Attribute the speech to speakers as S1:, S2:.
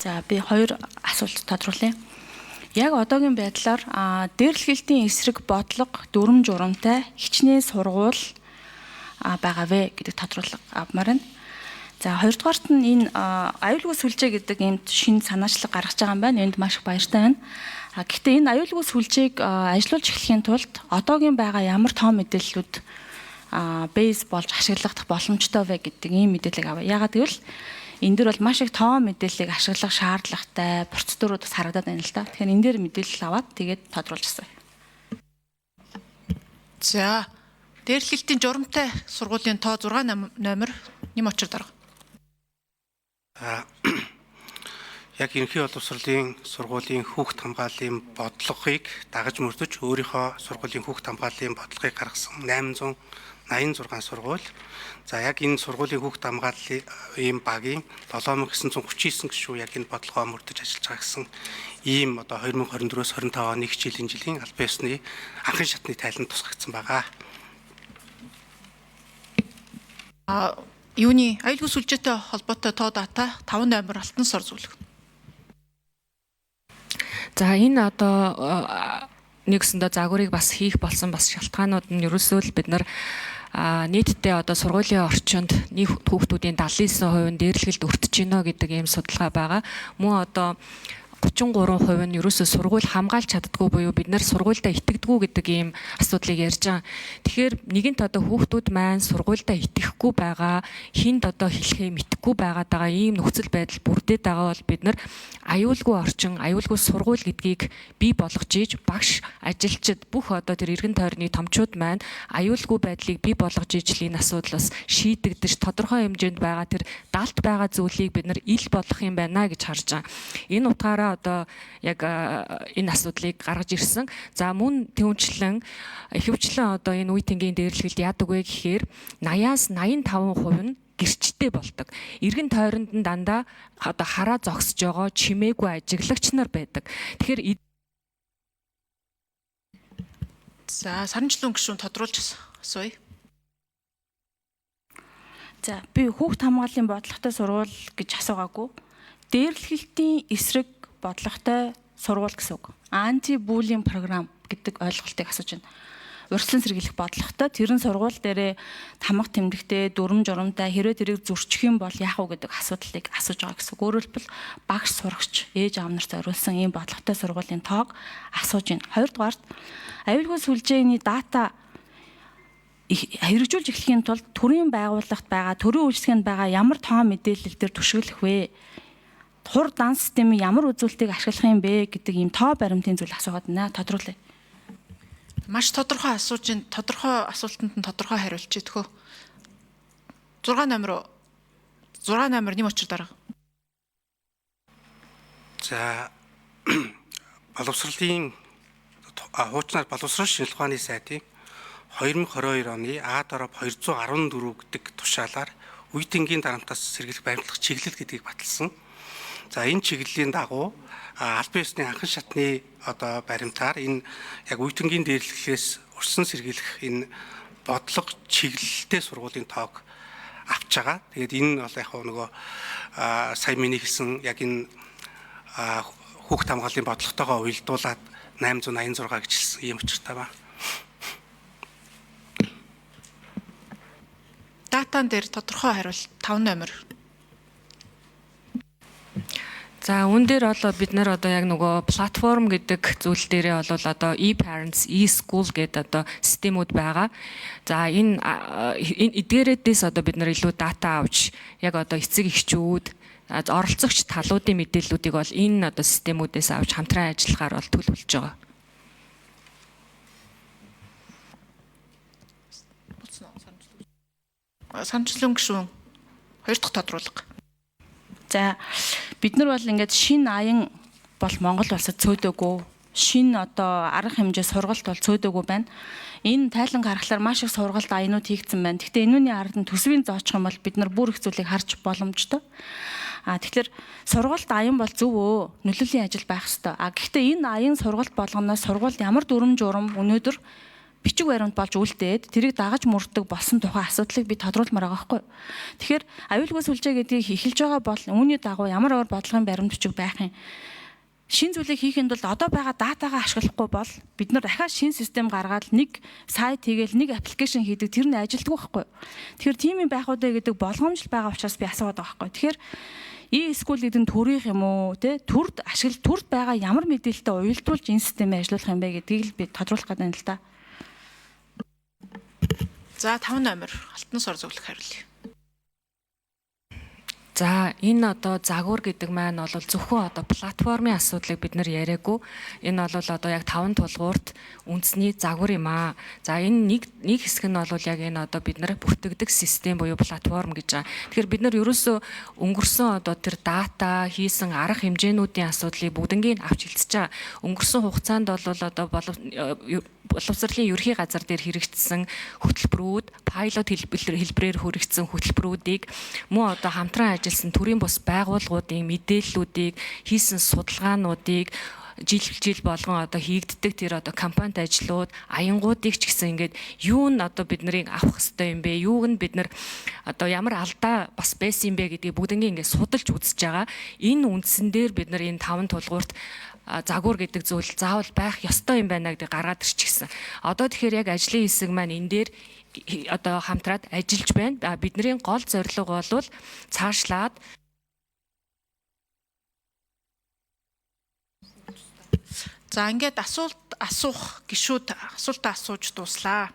S1: За би хоёр асуулт тодруулъя. Яг одоогийн байдлаар дээрлэхэлтийн эсрэг бодлого дүрм журамтай хичнээн сургууль байгаа вэ гэдэг тодруулга авмаар байна. За хоёрдугаарт нь энэ аюулгүй сүлжээ гэдэг ийм шинэ санаачлаг гаргаж байгаа юм байна. Энд маш их баяртай байна. Гэхдээ энэ аюулгүй сүлжээг ажилуулж эхлэхийн тулд одоогийн байгаа ямар тоо мэдээллүүд бейс болж ашиглах боломжтой вэ гэдэг ийм мэдээллийг аваа. Яагаад гэвэл энэ дөр бол маш их тоо мэдээллийг ашиглах шаардлагатай процедурууд бас харагдаад байна л да. Тэгэхээр энэ дээр мэдээлэл аваад тэгээд тодруулчихсан.
S2: За дээрлэлтийн журамтай сургуулийн тоо 6 номер нэм очир дарга.
S3: Яг ерөнхий боловсролын сургуулийн хүүхд хамгааллын бодлогыг дагаж мөрдөж өөрийнхөө сургуулийн хүүхд хамгааллын бодлогыг гаргасан 886 сургууль. За яг энэ сургуулийн хүүхд хамгааллын ийм багийн 7939 гишүүн яг энэ бодлогоо мөрдөж ажиллаж байгаа гэсэн ийм одоо 2024-с 25 оны хичээлийн жилийн албан ёсны анхан шатны тайланд тусгагдсан байгаа.
S2: Юуны аюулгүй сүлжээтэй холбоотой тоо дата 5 номер алтан сар зөвлөх.
S4: За энэ одоо нэгсэндээ загварыг бас хийх болсон бас шалтгаанууд нь ерөөсөө л бид нар нийтдээ одоо сургуулийн орчинд хүүхдүүдийн 79% нь дээрлэхэлд өртөж гинэ гэдэг ийм судалгаа байгаа. Мөн одоо 33% нь ерөөсөө сургууль хамгаалж чаддгүй буюу бид нар сургуультай итгэдэггүй гэдэг ийм асуудлыг ярьж байгаа. Тэгэхээр нэгэнт одоо хүүхдүүд маань сургуультай итгэхгүй байгаа, хинд одоо хэлэхээ мэдэхгүй байгаа ийм нөхцөл байдал бүрдээд байгаа бол бид нар аюулгүй орчин, аюулгүй сургууль гэдгийг бий болгож ийж багш, ажилчид бүх одоо тэр эргэн тойрны томчууд маань аюулгүй байдлыг бий болгож ийж энэ асуудлаас шийдэгдэж тодорхой хэмжээнд байгаа тэр далд байгаа зүйлийг бид нар ил болгох юм байна гэж харж байгаа. Энэ утгаараа одоо яг энэ асуудлыг гаргаж ирсэн. За мөн түүнчлэн ихэвчлэн одоо энэ үе тэнгийн дээрлэхэлд яадаг вэ гэхээр 80-аас 85% нь гэрчтэй болдог. Эргэн тойронд нь дандаа одоо хараа зогсож байгаа чимээгүй ажиглагч нар байдаг. Тэгэхээр
S2: За саранчлуун гишүүн тодруулж асууя.
S1: За би хүүхд хамгааллын бодлоготой сургууль гэж асуугаагүй. Дээрлэхэлтийн эсрэг бодлоготой сургууль гэсэн үг. Анти буллинг програм гэдэг ойлголтыг асууж байна. Урьдчилан сэргийлэх бодлоготой тэрэн сургууль дээрээ тамга тэмдэгтэй дүрм журамтай хэрвээ тэрийг зөрчих юм бол яах вэ гэдэг асуудлыг асууж байгаа гэсэн. Өөрөөр хэлбэл багш сурагч ээж аав нарт зориулсан ийм бодлоготой сургуулийн тоог асууж байна. Хоёрдугаарт аюулгүй сүлжээний дата хэрэгжүүлж эхлэхийн тулд төрийн байгууллагт байгаа төрийн үйлчлэгэнд байгаа ямар тоо мэдээлэл дээр түшиглэх вэ? Хур дан системийн ямар үзүүлэлтийг ашиглах юм бэ гэдэг ийм тоо баримтын зүйл асуугаад байна. Тодруулъя.
S2: Маш тодорхой асууж, тодорхой асуултанд нь тодорхой хариулж идэх. 6 номер нэм очир дарга.
S3: За боловсролын хуучнаар боловсрол шинжилгээ ухааны сайдын 2022 оны А-дараав 214 гэдэг тушаалаар үе тэнгийн дарамтаас сэргийлэх баримтлах чиглэл гэдгийг баталсан. За энэ чиглэлийн дагуу албан ёсны анхан шатны одоо баримтаар энэ яг үе тэнгийн дээрлэхлээс урьдчилан сэргийлэх энэ бодлого чиглэлтэй сургуулийн тоог авч байгаа. Тэгээд энэ бол яг нөгөө сая миний хэлсэн яг энэ хүүхд хамгааллын бодлоготойгоо уялдуулаад 886 гэж хэлсэн ийм учиртай байна.
S2: Датан дээр тодорхой хариулт 5 номер.
S4: За үүн дээр бол бид нар одоо яг нөгөө платформ гэдэг зүйл дээрээ бол одоо e-parents, e-school гэдэг одоо системүүд байгаа. За энэ эдгээрээс одоо бид нар илүү дата авч яг одоо эцэг эхчүүд оролцогч талуудын мэдээллүүдийг бол энэ одоо системүүдээс авч хамтран ажиллахаар бол төлөвлөж байгаа.
S2: Санчлуун гишүүн 2 дахь тодруулга.
S1: За бид нар бол ингээд шинэ аян бол Монгол улсад цөөдөөгүй. Шинэ одоо арга хэмжээ сургалт бол цөөдөөгүй байна. Энэ тайлан харахаар маш их сургалт аянууд хийгдсэн байна. Гэхдээ энүүний ард нь төсвийн зоочих юм бол бид нар бүр их зүйлийг харж боломжтой. Тэгэхээр сургалт аян бол зөв нөлөөлийн ажил байх ёстой. Гэхдээ энэ аян сургалт болгоноос сургуульд ямар дүрм журам өнөөдөр бичиг баримт болж үлдээд тэрийг дагаж мөрдөг болсон тухай асуудлыг би тодруулмаар байгаа байхгүй. Тэгэхээр аюулгүй сүлжээ гэдгийг эхэлж байгаа бол үүний дагуу ямар өөр бодлогын баримт бичиг байх юм. Шин зүйлийг хийхэд бол одоо байгаа датагаа ашиглахгүй бол бид нар дахиад шин систем гаргаад нэг сайт хийгээл нэг аппликейшн хийдэг тэр нь ажилтгүй байхгүй. Тэгэхээр тийм юм байх удаа гэдэг болгоомжл байгаа учраас би асууад байгаа байхгүй. Тэгэхээр e-school гэдэг нь төрийнх юм уу те төрд байгаа ямар мэдээлэлтэй уялдуулж энэ системийг ажилуулах юм бэ гэдгийг л би тодруулах гэдэг юм л да.
S2: За 5 номер Алтан сор зөвлөх хариулъя.
S4: За энэ одоо загвар гэдэг маань бол зөвхөн одоо платформын асуудлыг бид нэр яриаггүй. Энэ бол одоо яг 5 тулгуурт үндэсний загвар юм аа. За энэ нэг хэсэг нь бол яг энэ одоо бид нар бүртгэдэг систем буюу платформ гэж байгаа. Тэгэхээр бид нар ерөөсөө өнгөрсөн одоо тэр дата хийсэн арга хэмжээнүүдийн асуудлыг бүгднийг авч хэлцэж байгаа. Өнгөрсөн хугацаанд бол одоо боловсролын ерхий газар дээр хэрэгжсэн хөтөлбөрүүд, пайлот хэлбэрээр хүргэсэн хөтөлбөрүүдийг мөн одоо хамтран ажилласан төрийн бус байгууллагуудын мэдээллүүдийг, хийсэн судалгаануудыг жил болгон одоо хийгддэг тэр одоо кампанит ажлууд, аянгуудыг ч гэсэн ингээд юу нь одоо бид нарыг авах хэрэгтэй юм бэ? Юуг нь бид нар одоо ямар алдаа бас байсан юм бэ гэдгийг бүгднийг ингээд судалж үзэж байгаа. Энэ үндсэн дээр бид нар энэ 5 тулгуурт загвар гэдэг зүйл заавал байх ёстой юм байна гэдэг гаргаад ирчихсэн. Одоо тэгэхээр яг ажлын хэсэг маань энэ дээр одоо хамтраад ажиллаж байна. Бидний гол зорилго бол цаашлаад
S2: За ингээд асуултаа асууж дуслаа.